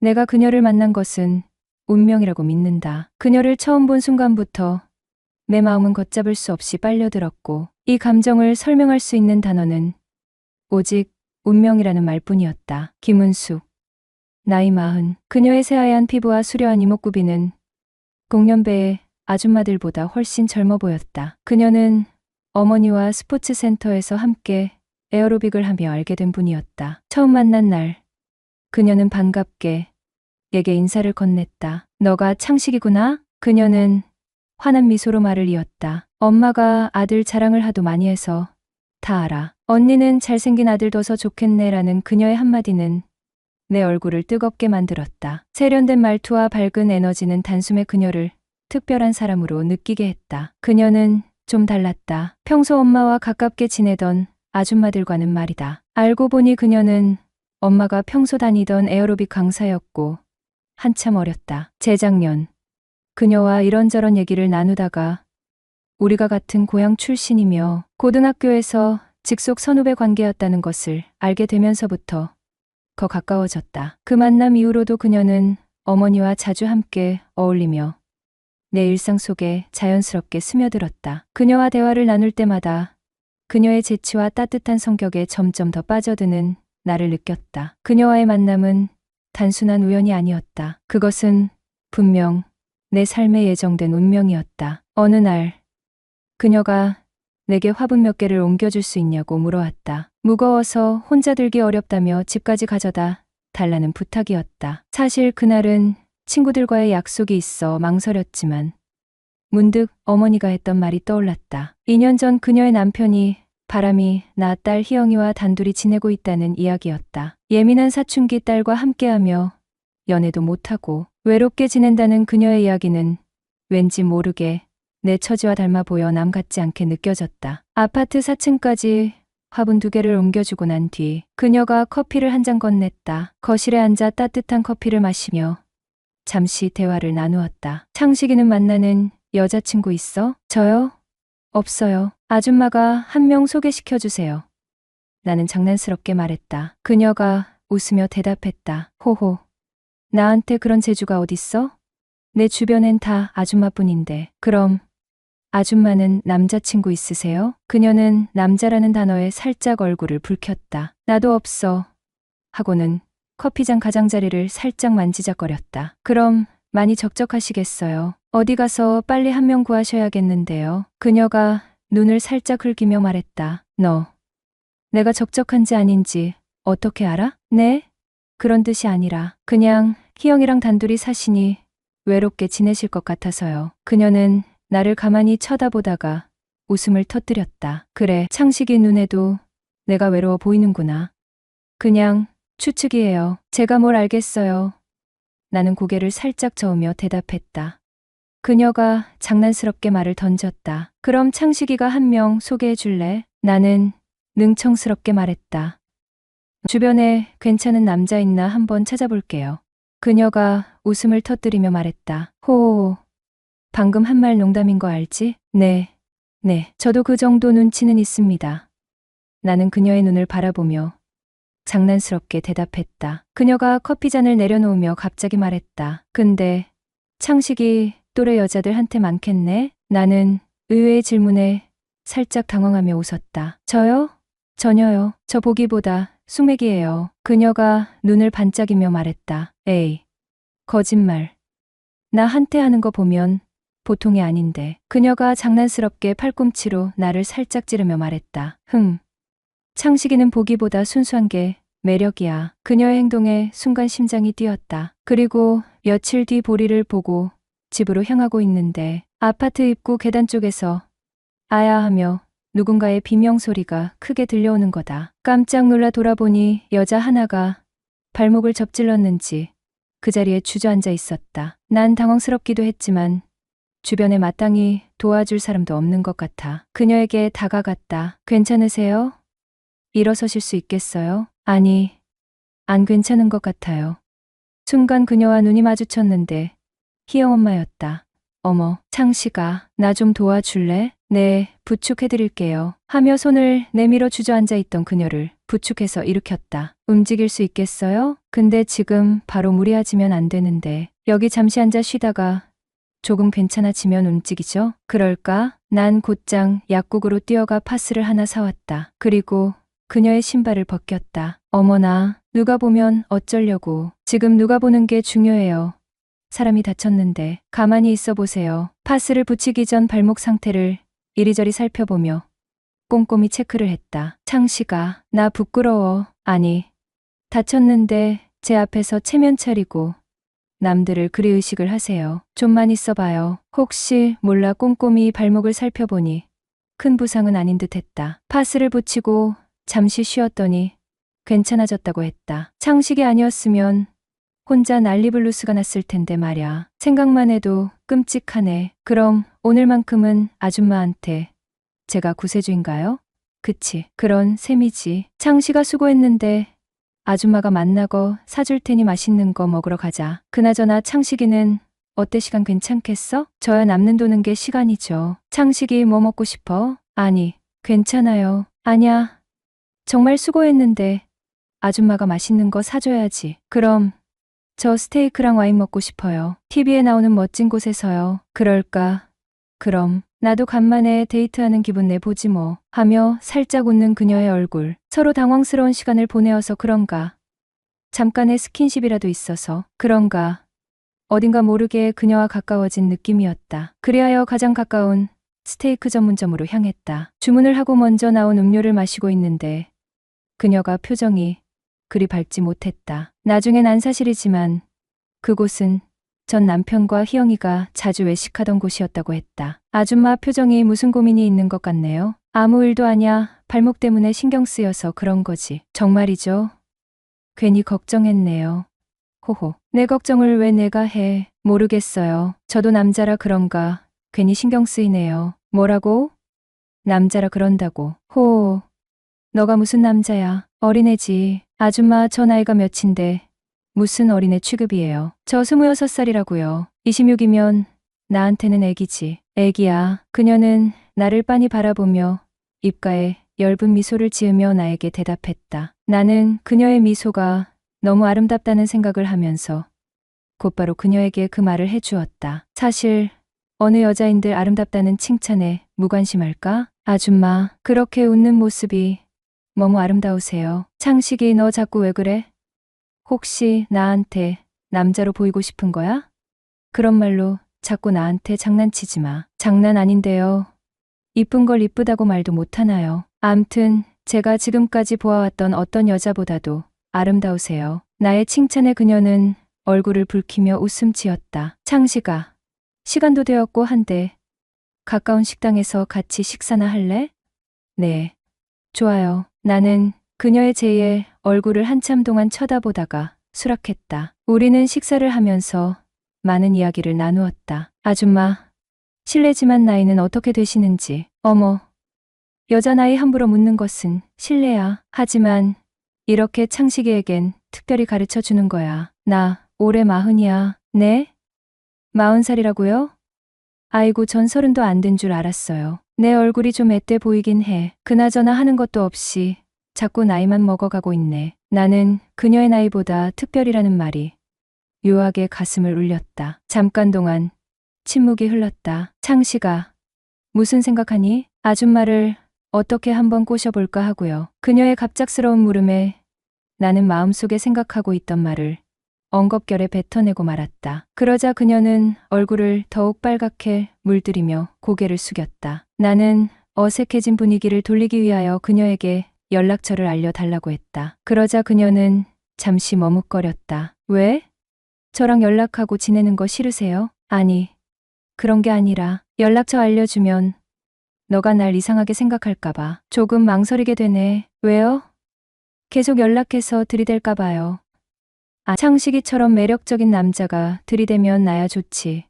내가 그녀를 만난 것은 운명이라고 믿는다. 그녀를 처음 본 순간부터 내 마음은 걷잡을 수 없이 빨려들었고 이 감정을 설명할 수 있는 단어는 오직 운명이라는 말뿐이었다. 김은숙. 나이 40. 그녀의 새하얀 피부와 수려한 이목구비는 공년배의 아줌마들보다 훨씬 젊어 보였다. 그녀는 어머니와 스포츠 센터에서 함께 에어로빅을 하며 알게 된 분이었다. 처음 만난 날, 그녀는 반갑게 내게 인사를 건넸다. 너가 창식이구나? 그녀는 환한 미소로 말을 이었다. 엄마가 아들 자랑을 하도 많이 해서 다 알아. 언니는 잘생긴 아들 둬서 좋겠네라는 그녀의 한마디는 내 얼굴을 뜨겁게 만들었다. 세련된 말투와 밝은 에너지는 단숨에 그녀를 특별한 사람으로 느끼게 했다. 그녀는 좀 달랐다. 평소 엄마와 가깝게 지내던 아줌마들과는 말이다. 알고 보니 그녀는 엄마가 평소 다니던 에어로빅 강사였고 한참 어렸다. 재작년 그녀와 이런저런 얘기를 나누다가 우리가 같은 고향 출신이며 고등학교에서 직속 선후배 관계였다는 것을 알게 되면서부터 더 가까워졌다. 그 만남 이후로도 그녀는 어머니와 자주 함께 어울리며 내 일상 속에 자연스럽게 스며들었다. 그녀와 대화를 나눌 때마다 그녀의 재치와 따뜻한 성격에 점점 더 빠져드는 나를 느꼈다. 그녀와의 만남은 단순한 우연이 아니었다. 그것은 분명 내 삶에 예정된 운명이었다. 어느 날 그녀가 내게 화분 몇 개를 옮겨줄 수 있냐고 물어왔다. 무거워서 혼자 들기 어렵다며 집까지 가져다 달라는 부탁이었다. 사실 그날은 친구들과의 약속이 있어 망설였지만 문득 어머니가 했던 말이 떠올랐다. 2년 전 그녀의 남편이 바람이 나 딸 희영이와 단둘이 지내고 있다는 이야기였다. 예민한 사춘기 딸과 함께하며 연애도 못하고 외롭게 지낸다는 그녀의 이야기는 왠지 모르게 내 처지와 닮아 보여 남 같지 않게 느껴졌다. 아파트 4층까지 화분 2개를 옮겨주고 난 뒤 그녀가 커피를 한 잔 건넸다. 거실에 앉아 따뜻한 커피를 마시며 잠시 대화를 나누었다. 창식이는 만나는 여자친구 있어? 저요? 없어요. 아줌마가 한 명 소개시켜주세요. 나는 장난스럽게 말했다. 그녀가 웃으며 대답했다. 호호. 나한테 그런 재주가 어딨어? 내 주변엔 다 아줌마뿐인데. 그럼 아줌마는 남자친구 있으세요? 그녀는 남자라는 단어에 살짝 얼굴을 붉혔다. 나도 없어. 하고는 커피잔 가장자리를 살짝 만지작거렸다. 그럼 많이 적적하시겠어요. 어디 가서 빨리 한 명 구하셔야겠는데요. 그녀가 눈을 살짝 흘기며 말했다. 너, 내가 적적한지 아닌지 어떻게 알아? 네? 그런 뜻이 아니라 그냥 희영이랑 단둘이 사시니 외롭게 지내실 것 같아서요. 그녀는 나를 가만히 쳐다보다가 웃음을 터뜨렸다. 그래, 창식이 눈에도 내가 외로워 보이는구나. 그냥 추측이에요. 제가 뭘 알겠어요. 나는 고개를 살짝 저으며 대답했다. 그녀가 장난스럽게 말을 던졌다. 그럼 창식이가 한 명 소개해 줄래? 나는 능청스럽게 말했다. 주변에 괜찮은 남자 있나 한번 찾아볼게요. 그녀가 웃음을 터뜨리며 말했다. 호호호. 방금 한 말 농담인 거 알지? 네. 저도 그 정도 눈치는 있습니다. 나는 그녀의 눈을 바라보며 장난스럽게 대답했다. 그녀가 커피잔을 내려놓으며 갑자기 말했다. 근데 창식이 또래 여자들한테 많겠네? 나는 의외의 질문에 살짝 당황하며 웃었다. 저요? 전혀요. 저 보기보다 숙맥이에요. 그녀가 눈을 반짝이며 말했다. 에이, 거짓말. 나 한테 하는 거 보면 보통이 아닌데. 그녀가 장난스럽게 팔꿈치로 나를 살짝 찌르며 말했다. 창식이는 보기보다 순수한 게 매력이야. 그녀의 행동에 순간 심장이 뛰었다. 그리고 며칠 뒤 보리를 보고 집으로 향하고 있는데 아파트 입구 계단 쪽에서 아야 하며 누군가의 비명소리가 크게 들려오는 거다. 깜짝 놀라 돌아보니 여자 하나가 발목을 접질렀는지 그 자리에 주저앉아 있었다. 난 당황스럽기도 했지만 주변에 마땅히 도와줄 사람도 없는 것 같아 그녀에게 다가갔다. 괜찮으세요? 일어서실 수 있겠어요? 아니, 안 괜찮은 것 같아요. 순간 그녀와 눈이 마주쳤는데 희영 엄마였다. 어머, 창식아, 나 좀 도와줄래? 네, 부축해드릴게요. 하며 손을 내밀어 주저앉아 있던 그녀를 부축해서 일으켰다. 움직일 수 있겠어요? 근데 지금 바로 무리하지면 안 되는데. 여기 잠시 앉아 쉬다가 조금 괜찮아지면 움직이죠? 그럴까? 난 곧장 약국으로 뛰어가 파스를 하나 사왔다. 그리고 그녀의 신발을 벗겼다. 어머나, 누가 보면 어쩌려고. 지금 누가 보는 게 중요해요. 사람이 다쳤는데 가만히 있어 보세요. 파스를 붙이기 전 발목 상태를 이리저리 살펴보며 꼼꼼히 체크를 했다. 창씨가 나 부끄러워. 아니, 다쳤는데 제 앞에서 체면 차리고 남들을 그리 의식을 하세요. 좀만 있어봐요. 혹시 몰라. 꼼꼼히 발목을 살펴보니 큰 부상은 아닌 듯 했다. 파스를 붙이고 잠시 쉬었더니 괜찮아졌다고 했다. 창식이 아니었으면 혼자 난리블루스가 났을 텐데 말야. 생각만 해도 끔찍하네. 그럼 오늘만큼은 아줌마한테 제가 구세주인가요? 그치. 그런 셈이지. 창씨가 수고했는데 아줌마가 만나고 사줄 테니 맛있는 거 먹으러 가자. 그나저나 창식이는 어때? 시간 괜찮겠어? 저야 남는 도는 게 시간이죠. 창식이 뭐 먹고 싶어? 아니, 괜찮아요. 아냐, 정말 수고했는데 아줌마가 맛있는 거 사줘야지. 그럼 저 스테이크랑 와인 먹고 싶어요. TV에 나오는 멋진 곳에서요. 그럴까? 그럼 나도 간만에 데이트하는 기분 내보지 뭐. 하며 살짝 웃는 그녀의 얼굴. 서로 당황스러운 시간을 보내어서 그런가. 잠깐의 스킨십이라도 있어서 그런가. 어딘가 모르게 그녀와 가까워진 느낌이었다. 그리하여 가장 가까운 스테이크 전문점으로 향했다. 주문을 하고 먼저 나온 음료를 마시고 있는데 그녀가 표정이 그리 밝지 못했다. 나중엔 안 사실이지만 그곳은 전 남편과 희영이가 자주 외식하던 곳이었다고 했다. 아줌마 표정이 무슨 고민이 있는 것 같네요. 아무 일도 아냐. 발목 때문에 신경 쓰여서 그런 거지. 정말이죠? 괜히 걱정했네요. 호호. 내 걱정을 왜 내가 해. 모르겠어요. 저도 남자라 그런가. 괜히 신경 쓰이네요. 뭐라고? 남자라 그런다고. 호호. 너가 무슨 남자야. 어린애지. 아줌마 저 나이가 몇인데 무슨 어린애 취급이에요. 저 26살이라고요. 26이면 나한테는 애기지. 애기야. 그녀는 나를 빤히 바라보며 입가에 엷은 미소를 지으며 나에게 대답했다. 나는 그녀의 미소가 너무 아름답다는 생각을 하면서 곧바로 그녀에게 그 말을 해주었다. 사실 어느 여자인들 아름답다는 칭찬에 무관심할까? 아줌마, 그렇게 웃는 모습이 너무 아름다우세요. 창식이 너 자꾸 왜 그래? 혹시 나한테 남자로 보이고 싶은 거야? 그런 말로 자꾸 나한테 장난치지 마. 장난 아닌데요. 이쁜 걸 이쁘다고 말도 못하나요? 암튼 제가 지금까지 보아왔던 어떤 여자보다도 아름다우세요. 나의 칭찬에 그녀는 얼굴을 붉히며 웃음 지었다. 창식아, 시간도 되었고 한데 가까운 식당에서 같이 식사나 할래? 네. 좋아요. 나는 그녀의 제이의 얼굴을 한참 동안 쳐다보다가 수락했다. 우리는 식사를 하면서 많은 이야기를 나누었다. 아줌마, 실례지만 나이는 어떻게 되시는지. 어머, 여자 나이 함부로 묻는 것은 실례야. 하지만 이렇게 창식이에겐 특별히 가르쳐 주는 거야. 나 올해 40이야. 네? 40살이라고요? 아이고, 전 30도 안 된 줄 알았어요. 내 얼굴이 좀 앳돼 보이긴 해. 그나저나 하는 것도 없이 자꾸 나이만 먹어가고 있네. 나는 그녀의 나이보다 특별이라는 말이 묘하게 가슴을 울렸다. 잠깐 동안 침묵이 흘렀다. 창식아, 무슨 생각하니? 아줌마를 어떻게 한번 꼬셔볼까 하고요. 그녀의 갑작스러운 물음에 나는 마음속에 생각하고 있던 말을 엉겁결에 뱉어내고 말았다. 그러자 그녀는 얼굴을 더욱 빨갛게 물들이며 고개를 숙였다. 나는 어색해진 분위기를 돌리기 위하여 그녀에게 연락처를 알려달라고 했다. 그러자 그녀는 잠시 머뭇거렸다. 왜? 저랑 연락하고 지내는 거 싫으세요? 아니, 그런 게 아니라 연락처 알려주면 너가 날 이상하게 생각할까봐. 조금 망설이게 되네. 왜요? 계속 연락해서 들이댈까 봐요. 아, 창식이처럼 매력적인 남자가 들이대면 나야 좋지.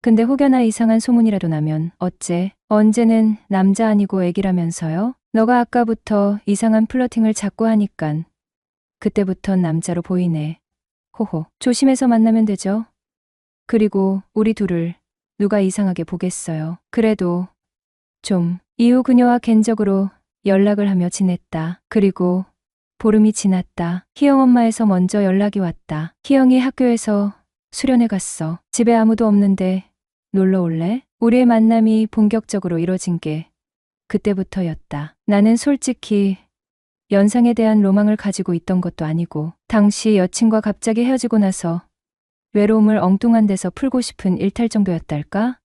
근데 혹여나 이상한 소문이라도 나면 어째? 언제는 남자 아니고 애기라면서요? 너가 아까부터 이상한 플러팅을 자꾸 하니깐 그때부턴 남자로 보이네. 호호. 조심해서 만나면 되죠. 그리고 우리 둘을 누가 이상하게 보겠어요. 그래도 좀. 이후 그녀와 개인적으로 연락을 하며 지냈다. 그리고 보름이 지났다. 희영 엄마에서 먼저 연락이 왔다. 희영이 학교에서 수련회 갔어. 집에 아무도 없는데 놀러 올래? 우리의 만남이 본격적으로 이뤄진 게 그때부터였다. 나는 솔직히 연상에 대한 로망을 가지고 있던 것도 아니고 당시 여친과 갑자기 헤어지고 나서 외로움을 엉뚱한 데서 풀고 싶은 일탈 정도였달까?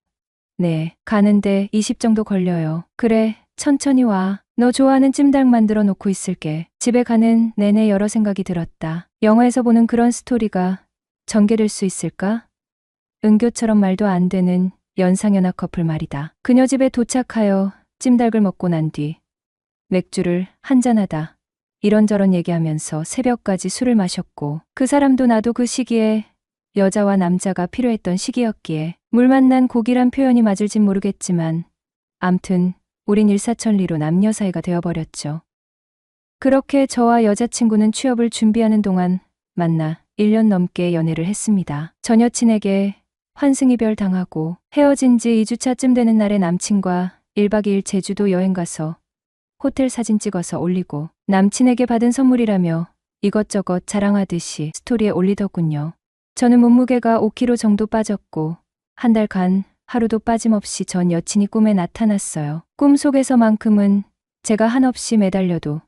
네, 가는데 20 정도 걸려요. 그래, 천천히 와. 너 좋아하는 찜닭 만들어 놓고 있을게. 집에 가는 내내 여러 생각이 들었다. 영화에서 보는 그런 스토리가 전개될 수 있을까? 은교처럼 말도 안 되는 연상연하 커플 말이다. 그녀 집에 도착하여 찜닭을 먹고 난 뒤 맥주를 한잔하다 이런저런 얘기하면서 새벽까지 술을 마셨고 그 사람도 나도 그 시기에 여자와 남자가 필요했던 시기였기에 물 만난 고기란 표현이 맞을진 모르겠지만 암튼 우린 일사천리로 남녀 사이가 되어버렸죠. 그렇게 저와 여자친구는 취업을 준비하는 동안 만나 1년 넘게 연애를 했습니다. 전 여친에게 환승이별 당하고 헤어진 지 2주차쯤 되는 날에 남친과 1박 2일 제주도 여행 가서 호텔 사진 찍어서 올리고 남친에게 받은 선물이라며 이것저것 자랑하듯이 스토리에 올리더군요. 저는 몸무게가 5kg 정도 빠졌고 한 달간 하루도 빠짐없이 전 여친이 꿈에 나타났어요. 꿈속에서만큼은 제가 한없이 매달려도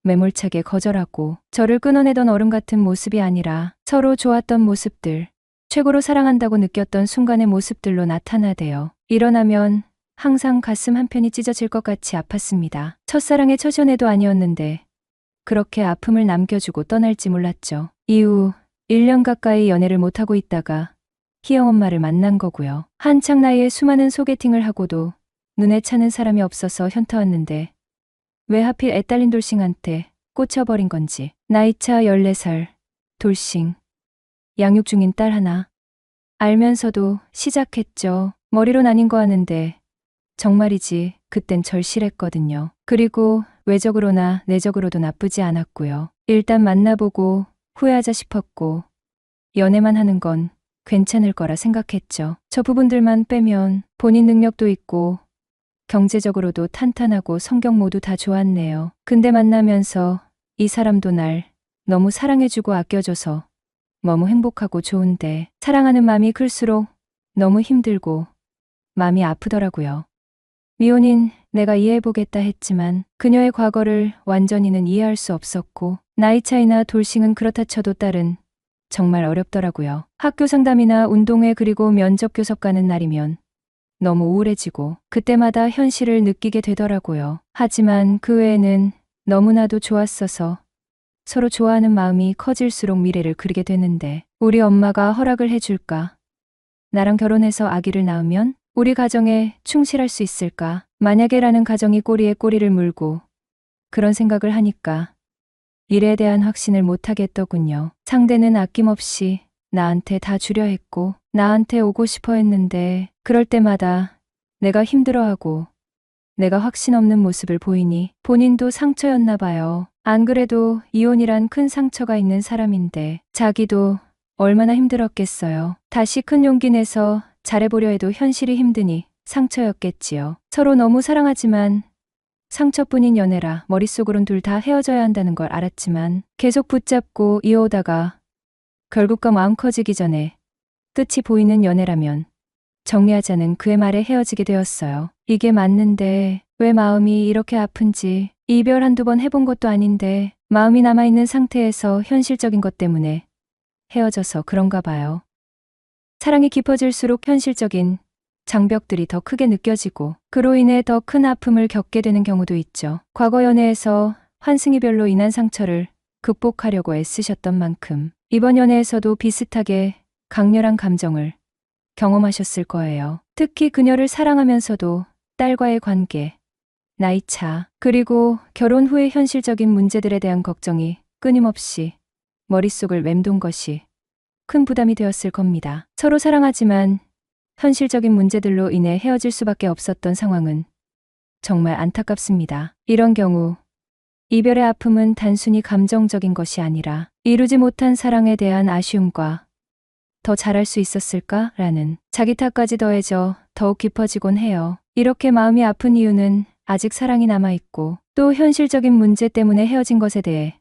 매몰차게 거절하고 저를 끊어내던 얼음 같은 모습이 아니라 서로 좋았던 모습들, 최고로 사랑한다고 느꼈던 순간의 모습들로 나타나대요. 일어나면 항상 가슴 한편이 찢어질 것 같이 아팠습니다. 첫사랑의 첫 연애도 아니었는데 그렇게 아픔을 남겨주고 떠날지 몰랐죠. 이후 1년 가까이 연애를 못하고 있다가 희영 엄마를 만난 거고요. 한창 나이에 수많은 소개팅을 하고도 눈에 차는 사람이 없어서 현타왔는데 왜 하필 애딸린 돌싱한테 꽂혀버린 건지. 나이차 14살, 돌싱, 양육 중인 딸 하나. 알면서도 시작했죠. 머리로 나뉜 거 하는데 정말이지 그땐 절실했거든요. 그리고 외적으로나 내적으로도 나쁘지 않았고요. 일단 만나보고 후회하자 싶었고 연애만 하는 건 괜찮을 거라 생각했죠. 저 부분들만 빼면 본인 능력도 있고 경제적으로도 탄탄하고 성격 모두 다 좋았네요. 근데 만나면서 이 사람도 날 너무 사랑해주고 아껴줘서 너무 행복하고 좋은데 사랑하는 마음이 클수록 너무 힘들고 마음이 아프더라고요. 미혼인 내가 이해해보겠다 했지만 그녀의 과거를 완전히는 이해할 수 없었고 나이 차이나 돌싱은 그렇다 쳐도 딸은 정말 어렵더라고요. 학교 상담이나 운동회 그리고 면접 교섭 가는 날이면 너무 우울해지고 그때마다 현실을 느끼게 되더라고요. 하지만 그 외에는 너무나도 좋았어서 서로 좋아하는 마음이 커질수록 미래를 그리게 되는데 우리 엄마가 허락을 해줄까? 나랑 결혼해서 아기를 낳으면 우리 가정에 충실할 수 있을까? 만약에라는 가정이 꼬리에 꼬리를 물고 그런 생각을 하니까 일에 대한 확신을 못하겠더군요. 상대는 아낌없이 나한테 다 주려 했고 나한테 오고 싶어 했는데 그럴 때마다 내가 힘들어하고 내가 확신 없는 모습을 보이니 본인도 상처였나 봐요. 안 그래도 이혼이란 큰 상처가 있는 사람인데 자기도 얼마나 힘들었겠어요. 다시 큰 용기 내서 잘해보려 해도 현실이 힘드니 상처였겠지요. 서로 너무 사랑하지만 상처뿐인 연애라 머릿속으론 둘 다 헤어져야 한다는 걸 알았지만 계속 붙잡고 이어오다가 결국과 마음 커지기 전에 끝이 보이는 연애라면 정리하자는 그의 말에 헤어지게 되었어요. 이게 맞는데 왜 마음이 이렇게 아픈지 이별 한두 번 해본 것도 아닌데 마음이 남아있는 상태에서 현실적인 것 때문에 헤어져서 그런가 봐요. 사랑이 깊어질수록 현실적인 장벽들이 더 크게 느껴지고 그로 인해 더 큰 아픔을 겪게 되는 경우도 있죠. 과거 연애에서 환승이별로 인한 상처를 극복하려고 애쓰셨던 만큼 이번 연애에서도 비슷하게 강렬한 감정을 경험하셨을 거예요. 특히 그녀를 사랑하면서도 딸과의 관계, 나이차, 그리고 결혼 후의 현실적인 문제들에 대한 걱정이 끊임없이 머릿속을 맴돈 것이 큰 부담이 되었을 겁니다. 서로 사랑하지만 현실적인 문제들로 인해 헤어질 수밖에 없었던 상황은 정말 안타깝습니다. 이런 경우 이별의 아픔은 단순히 감정적인 것이 아니라 이루지 못한 사랑에 대한 아쉬움과 더 잘할 수 있었을까? 라는 자기 탓까지 더해져 더욱 깊어지곤 해요. 이렇게 마음이 아픈 이유는 아직 사랑이 남아있고 또 현실적인 문제 때문에 헤어진 것에 대해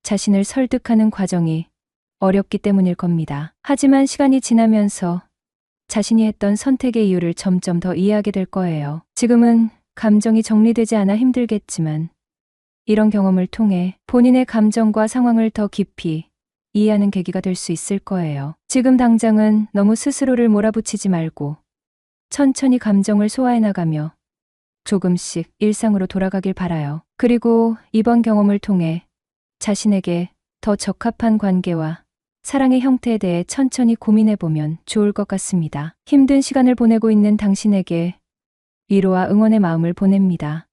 자신을 설득하는 과정이 어렵기 때문일 겁니다. 하지만 시간이 지나면서 자신이 했던 선택의 이유를 점점 더 이해하게 될 거예요. 지금은 감정이 정리되지 않아 힘들겠지만 이런 경험을 통해 본인의 감정과 상황을 더 깊이 이해하는 계기가 될 수 있을 거예요. 지금 당장은 너무 스스로를 몰아붙이지 말고 천천히 감정을 소화해 나가며 조금씩 일상으로 돌아가길 바라요. 그리고 이번 경험을 통해 자신에게 더 적합한 관계와 사랑의 형태에 대해 천천히 고민해 보면 좋을 것 같습니다. 힘든 시간을 보내고 있는 당신에게 위로와 응원의 마음을 보냅니다.